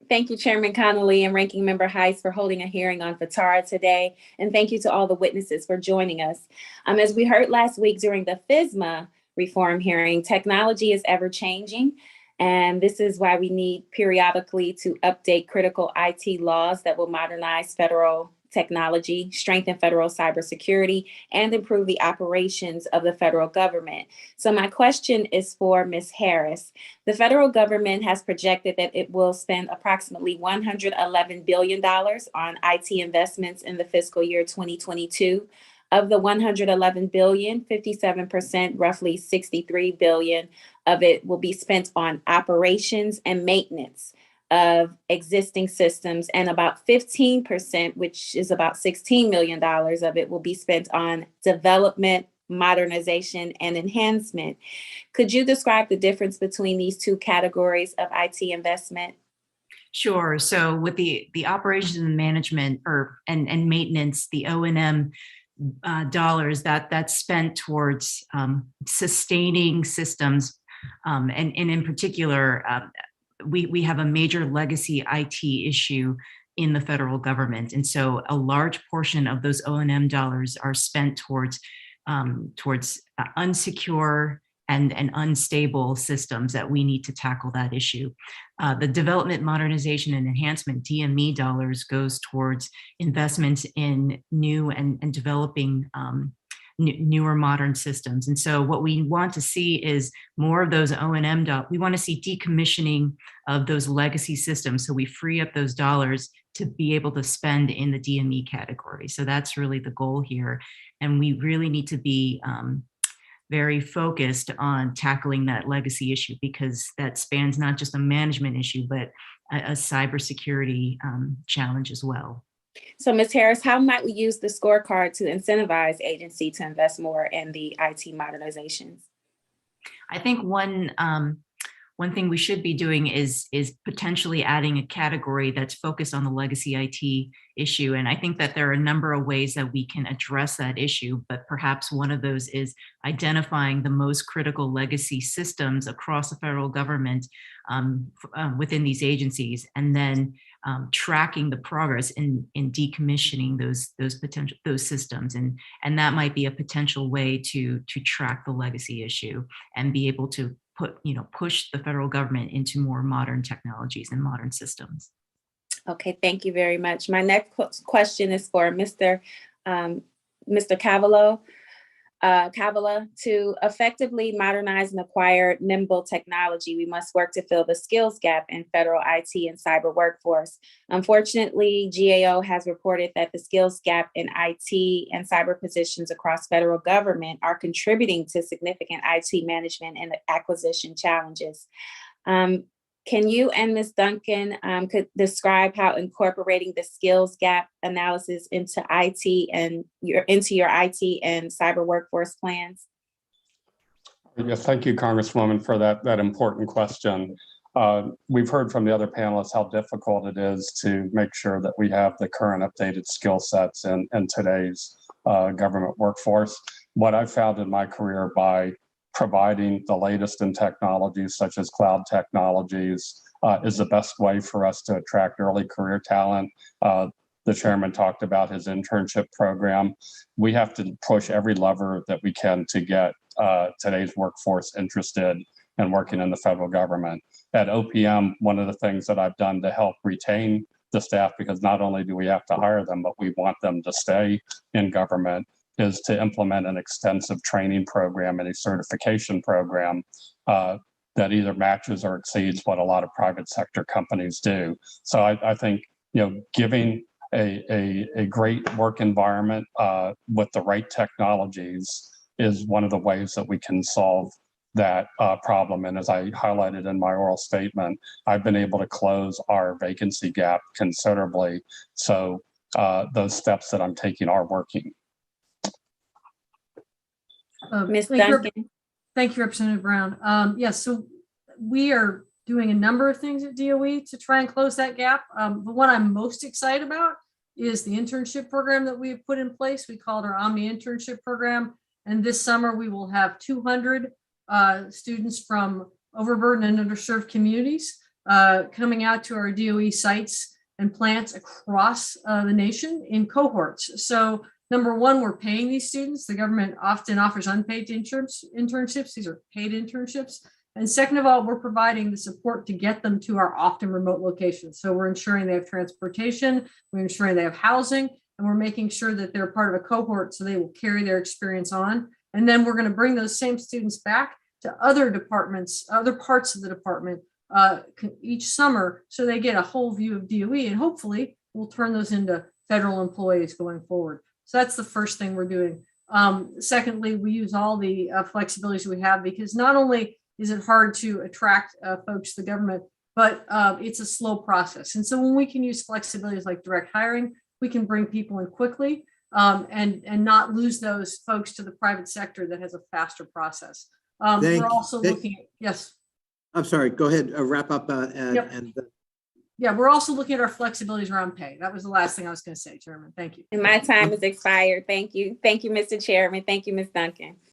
Thank you, Chairman Connolly and Ranking Member Heiss for holding a hearing on FITARA today. And thank you to all the witnesses for joining us. As we heard last week during the FISMA reform hearing, technology is ever changing. And this is why we need periodically to update critical IT laws that will modernize federal technology, strengthen federal cybersecurity, and improve the operations of the federal government. So my question is for Ms. Harris. The federal government has projected that it will spend approximately $111 billion on IT investments in the fiscal year 2022. Of the $111 billion, 57%, roughly $63 billion of it will be spent on operations and maintenance of existing systems, and about 15%, which is about $16 million of it, will be spent on development, modernization, and enhancement. Could you describe the difference between these two categories of IT investment? Sure. So with the operations and management and maintenance, the O&M dollars that's spent towards sustaining systems, and in particular, we have a major legacy IT issue in the federal government. And so a large portion of those O&M dollars are spent towards unsecure and unstable systems that we need to tackle that issue. The development, modernization, and enhancement, DME dollars, goes towards investments in new and developing newer modern systems. And so what we want to see is more of those O&M dollars. We want to see decommissioning of those legacy systems so we free up those dollars to be able to spend in the DME category. So that's really the goal here. And we really need to be very focused on tackling that legacy issue, because that spans not just a management issue, but a cybersecurity challenge as well. So Ms. Harris, how might we use the scorecard to incentivize agency to invest more in the IT modernizations? I think one thing we should be doing is potentially adding a category that's focused on the legacy IT issue. And I think that there are a number of ways that we can address that issue, but perhaps one of those is identifying the most critical legacy systems across the federal government within these agencies, and then tracking the progress in decommissioning those systems, and that might be a potential way to track the legacy issue and be able to push the federal government into more modern technologies and modern systems. Okay, thank you very much. My next question is for Mr. Cavallo. To effectively modernize and acquire nimble technology, we must work to fill the skills gap in federal IT and cyber workforce. Unfortunately, GAO has reported that the skills gap in IT and cyber positions across federal government are contributing to significant IT management and acquisition challenges. Can you and Ms. Duncan could describe how incorporating the skills gap analysis into IT and your IT and cyber workforce plans? Yes, thank you, Congresswoman, for that important question. We've heard from the other panelists how difficult it is to make sure that we have the current updated skill sets in today's government workforce. What I've found in my career, by providing the latest in technologies such as cloud technologies, is the best way for us to attract early career talent. The chairman talked about his internship program. We have to push every lever that we can to get today's workforce interested in working in the federal government. At OPM, one of the things that I've done to help retain the staff, because not only do we have to hire them, but we want them to stay in government, is to implement an extensive training program and a certification program that either matches or exceeds what a lot of private sector companies do. So I think giving a great work environment with the right technologies is one of the ways that we can solve that problem. And as I highlighted in my oral statement, I've been able to close our vacancy gap considerably. So those steps that I'm taking are working. Ms. Duncan. Thank you, Representative Brown. Yes, so we are doing a number of things at DOE to try and close that gap. The one I'm most excited about is the internship program that we have put in place. We call it our Omni internship program. And this summer we will have 200 students from overburdened and underserved communities coming out to our DOE sites and plants across the nation in cohorts. So number one, we're paying these students. The government often offers unpaid internships. These are paid internships. And second of all, we're providing the support to get them to our often remote locations. So we're ensuring they have transportation, we're ensuring they have housing, and we're making sure that they're part of a cohort so they will carry their experience on. And then we're going to bring those same students back to other departments, other parts of the department each summer, so they get a whole view of DOE, and hopefully we'll turn those into federal employees going forward. So that's the first thing we're doing. Secondly, we use all the flexibilities we have, because not only is it hard to attract folks to the government, but it's a slow process. And so when we can use flexibilities like direct hiring, we can bring people in quickly and not lose those folks to the private sector that has a faster process. We're also looking at, yes. I'm sorry, go ahead, wrap up. Yeah, we're also looking at our flexibilities around pay. That was the last thing I was going to say, Chairman. Thank you. And my time is expired. Thank you. Thank you, Mr. Chairman. Thank you, Ms. Duncan.